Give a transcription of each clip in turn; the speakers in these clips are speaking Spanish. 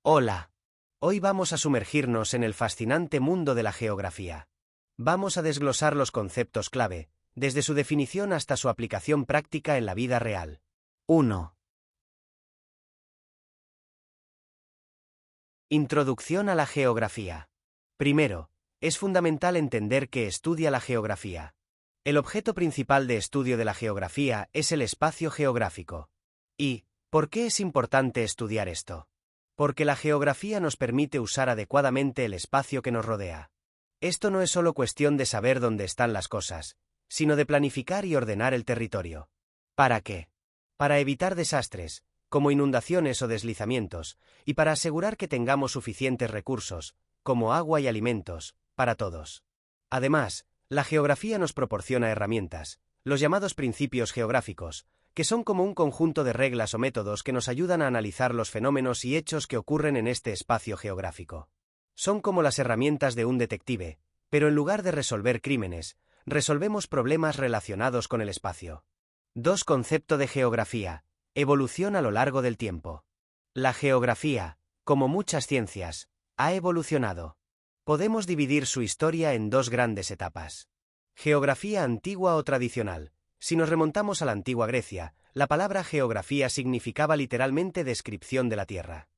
Hola. Hoy vamos a sumergirnos en el fascinante mundo de la geografía. Vamos a desglosar los conceptos clave, desde su definición hasta su aplicación práctica en la vida real. 1. Introducción a la geografía. Primero, es fundamental entender qué estudia la geografía. El objeto principal de estudio de la geografía es el espacio geográfico. ¿Y por qué es importante estudiar esto? Porque la geografía nos permite usar adecuadamente el espacio que nos rodea. Esto no es solo cuestión de saber dónde están las cosas, sino de planificar y ordenar el territorio. ¿Para qué? Para evitar desastres, como inundaciones o deslizamientos, y para asegurar que tengamos suficientes recursos, como agua y alimentos, para todos. Además, la geografía nos proporciona herramientas, los llamados principios geográficos, que son como un conjunto de reglas o métodos que nos ayudan a analizar los fenómenos y hechos que ocurren en este espacio geográfico. Son como las herramientas de un detective, pero en lugar de resolver crímenes, resolvemos problemas relacionados con el espacio. 2. Concepto de geografía. Evolución a lo largo del tiempo. La geografía, como muchas ciencias, ha evolucionado. Podemos dividir su historia en dos grandes etapas. Geografía antigua o tradicional. Si nos remontamos a la antigua Grecia, la palabra geografía significaba literalmente descripción de la Tierra.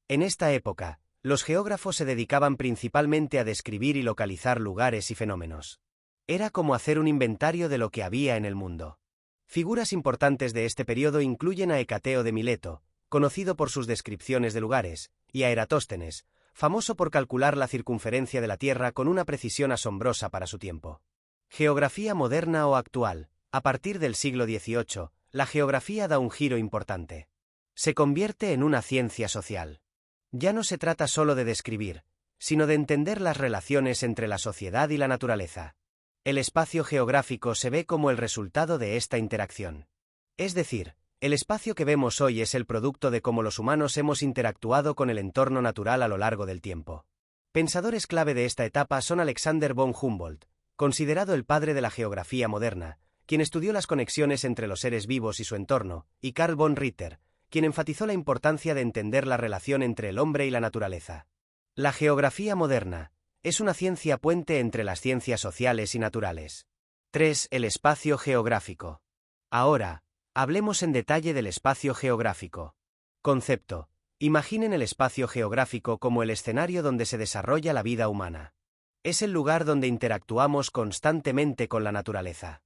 En esta época, los geógrafos se dedicaban principalmente a describir y localizar lugares y fenómenos. Era como hacer un inventario de lo que había en el mundo. Figuras importantes de este periodo incluyen a Hecateo de Mileto, conocido por sus descripciones de lugares, y a Eratóstenes, famoso por calcular la circunferencia de la Tierra con una precisión asombrosa para su tiempo. Geografía moderna o actual. A partir del siglo XVIII, la geografía da un giro importante. Se convierte en una ciencia social. Ya no se trata solo de describir, sino de entender las relaciones entre la sociedad y la naturaleza. El espacio geográfico se ve como el resultado de esta interacción. Es decir, el espacio que vemos hoy es el producto de cómo los humanos hemos interactuado con el entorno natural a lo largo del tiempo. Pensadores clave de esta etapa son Alexander von Humboldt, considerado el padre de la geografía moderna, quien estudió las conexiones entre los seres vivos y su entorno, y Carl von Ritter, quien enfatizó la importancia de entender la relación entre el hombre y la naturaleza. La geografía moderna es una ciencia puente entre las ciencias sociales y naturales. 3. El espacio geográfico. Ahora, hablemos en detalle del espacio geográfico. Concepto. Imaginen el espacio geográfico como el escenario donde se desarrolla la vida humana. Es el lugar donde interactuamos constantemente con la naturaleza.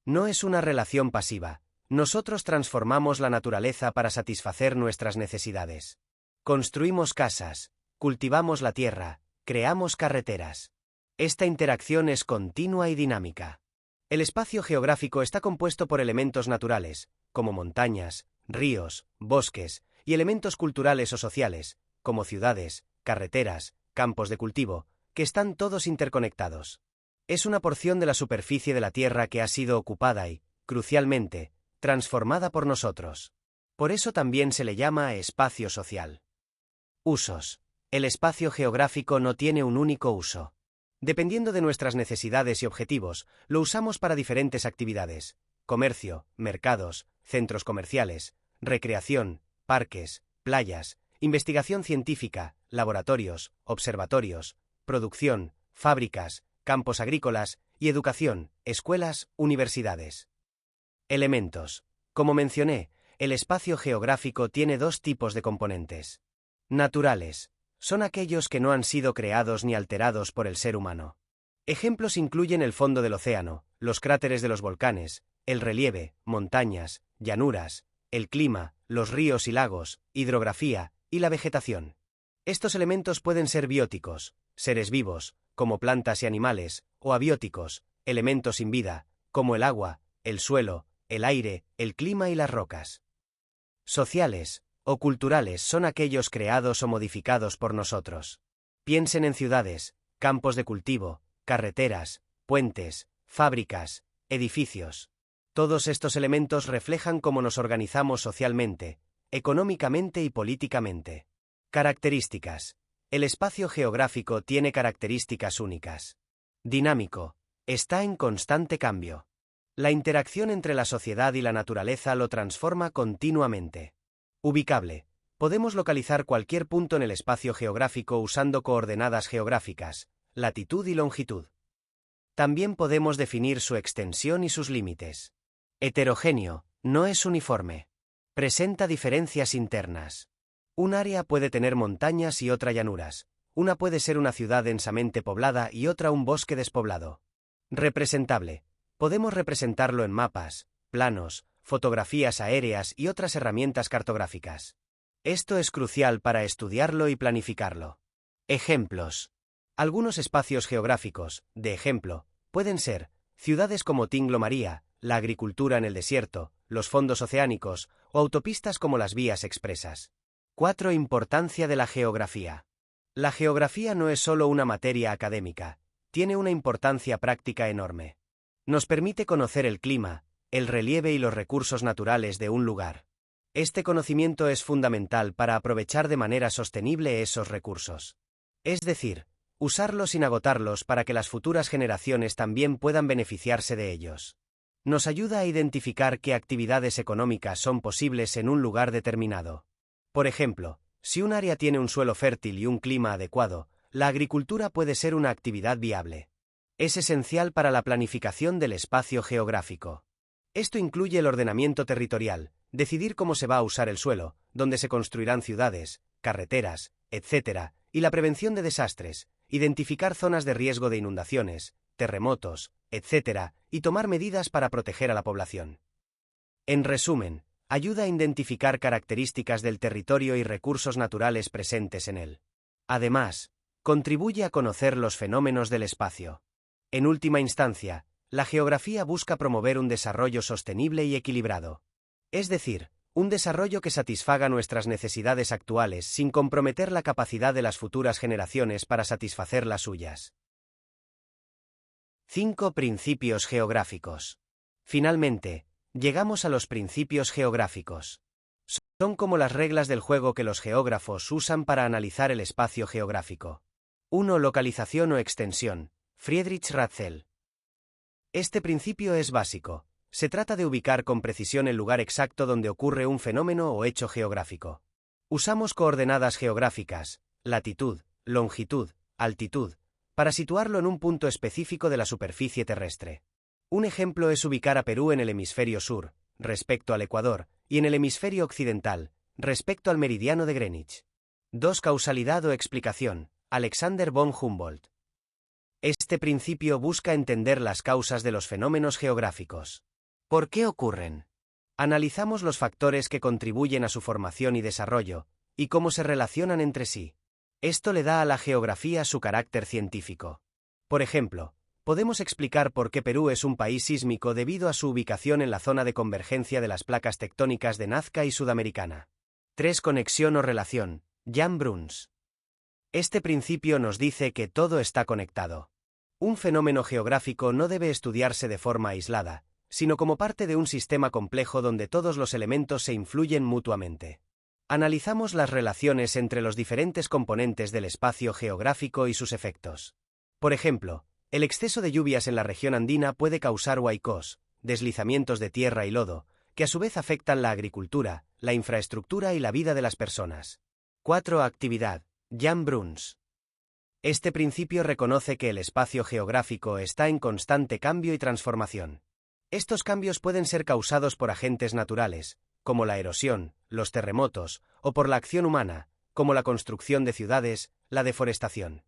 No es una relación pasiva. Nosotros transformamos la naturaleza para satisfacer nuestras necesidades. Construimos casas, cultivamos la tierra, creamos carreteras. Esta interacción es continua y dinámica. El espacio geográfico está compuesto por elementos naturales, como montañas, ríos, bosques, y elementos culturales o sociales, como ciudades, carreteras, campos de cultivo, que están todos interconectados. Es una porción de la superficie de la Tierra que ha sido ocupada y, crucialmente, transformada por nosotros. Por eso también se le llama espacio social. Usos. El espacio geográfico no tiene un único uso. Dependiendo de nuestras necesidades y objetivos, lo usamos para diferentes actividades: comercio, mercados, centros comerciales, recreación, parques, playas, investigación científica, laboratorios, observatorios, producción, fábricas, campos agrícolas, y educación, escuelas, universidades. Elementos. Como mencioné, el espacio geográfico tiene dos tipos de componentes. Naturales. Son aquellos que no han sido creados ni alterados por el ser humano. Ejemplos incluyen el fondo del océano, los cráteres de los volcanes, el relieve, montañas, llanuras, el clima, los ríos y lagos, hidrografía, y la vegetación. Estos elementos pueden ser bióticos, seres vivos, como plantas y animales, o abióticos, elementos sin vida, como el agua, el suelo, el aire, el clima y las rocas. Sociales o culturales son aquellos creados o modificados por nosotros. Piensen en ciudades, campos de cultivo, carreteras, puentes, fábricas, edificios. Todos estos elementos reflejan cómo nos organizamos socialmente, económicamente y políticamente. Características. El espacio geográfico tiene características únicas. Dinámico. Está en constante cambio. La interacción entre la sociedad y la naturaleza lo transforma continuamente. Ubicable. Podemos localizar cualquier punto en el espacio geográfico usando coordenadas geográficas, latitud y longitud. También podemos definir su extensión y sus límites. Heterogéneo, no es uniforme. Presenta diferencias internas. Un área puede tener montañas y otra llanuras. Una puede ser una ciudad densamente poblada y otra un bosque despoblado. Representable. Podemos representarlo en mapas, planos, fotografías aéreas y otras herramientas cartográficas. Esto es crucial para estudiarlo y planificarlo. Ejemplos. Algunos espacios geográficos, de ejemplo, pueden ser ciudades como Tinglo María, la agricultura en el desierto, los fondos oceánicos o autopistas como las vías expresas. 4. Importancia de la geografía. La geografía no es solo una materia académica, tiene una importancia práctica enorme. Nos permite conocer el clima, el relieve y los recursos naturales de un lugar. Este conocimiento es fundamental para aprovechar de manera sostenible esos recursos. Es decir, usarlos sin agotarlos para que las futuras generaciones también puedan beneficiarse de ellos. Nos ayuda a identificar qué actividades económicas son posibles en un lugar determinado. Por ejemplo, si un área tiene un suelo fértil y un clima adecuado, la agricultura puede ser una actividad viable. Es esencial para la planificación del espacio geográfico. Esto incluye el ordenamiento territorial, decidir cómo se va a usar el suelo, dónde se construirán ciudades, carreteras, etc., y la prevención de desastres, identificar zonas de riesgo de inundaciones, terremotos, etc., y tomar medidas para proteger a la población. En resumen, ayuda a identificar características del territorio y recursos naturales presentes en él. Además, contribuye a conocer los fenómenos del espacio. En última instancia, la geografía busca promover un desarrollo sostenible y equilibrado. Es decir, un desarrollo que satisfaga nuestras necesidades actuales sin comprometer la capacidad de las futuras generaciones para satisfacer las suyas. 5 principios geográficos. Finalmente, llegamos a los principios geográficos. Son como las reglas del juego que los geógrafos usan para analizar el espacio geográfico. 1. Localización o extensión. Friedrich Ratzel. Este principio es básico. Se trata de ubicar con precisión el lugar exacto donde ocurre un fenómeno o hecho geográfico. Usamos coordenadas geográficas, latitud, longitud, altitud, para situarlo en un punto específico de la superficie terrestre. Un ejemplo es ubicar a Perú en el hemisferio sur, respecto al Ecuador, y en el hemisferio occidental, respecto al meridiano de Greenwich. 2. Causalidad o explicación. Alexander von Humboldt. Este principio busca entender las causas de los fenómenos geográficos. ¿Por qué ocurren? Analizamos los factores que contribuyen a su formación y desarrollo, y cómo se relacionan entre sí. Esto le da a la geografía su carácter científico. Por ejemplo, podemos explicar por qué Perú es un país sísmico debido a su ubicación en la zona de convergencia de las placas tectónicas de Nazca y Sudamericana. 3. Conexión o relación. Jan Bruns. Este principio nos dice que todo está conectado. Un fenómeno geográfico no debe estudiarse de forma aislada, sino como parte de un sistema complejo donde todos los elementos se influyen mutuamente. Analizamos las relaciones entre los diferentes componentes del espacio geográfico y sus efectos. Por ejemplo, el exceso de lluvias en la región andina puede causar huaicos, deslizamientos de tierra y lodo, que a su vez afectan la agricultura, la infraestructura y la vida de las personas. 4. Actividad. Jan Bruns. Este principio reconoce que el espacio geográfico está en constante cambio y transformación. Estos cambios pueden ser causados por agentes naturales, como la erosión, los terremotos, o por la acción humana, como la construcción de ciudades, la deforestación.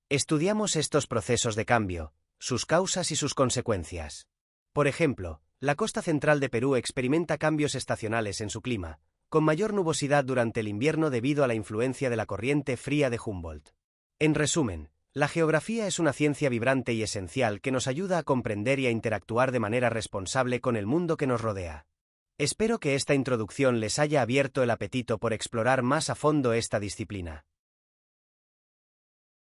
Estudiamos estos procesos de cambio, sus causas y sus consecuencias. Por ejemplo, la costa central de Perú experimenta cambios estacionales en su clima, con mayor nubosidad durante el invierno debido a la influencia de la corriente fría de Humboldt. En resumen, la geografía es una ciencia vibrante y esencial que nos ayuda a comprender y a interactuar de manera responsable con el mundo que nos rodea. Espero que esta introducción les haya abierto el apetito por explorar más a fondo esta disciplina.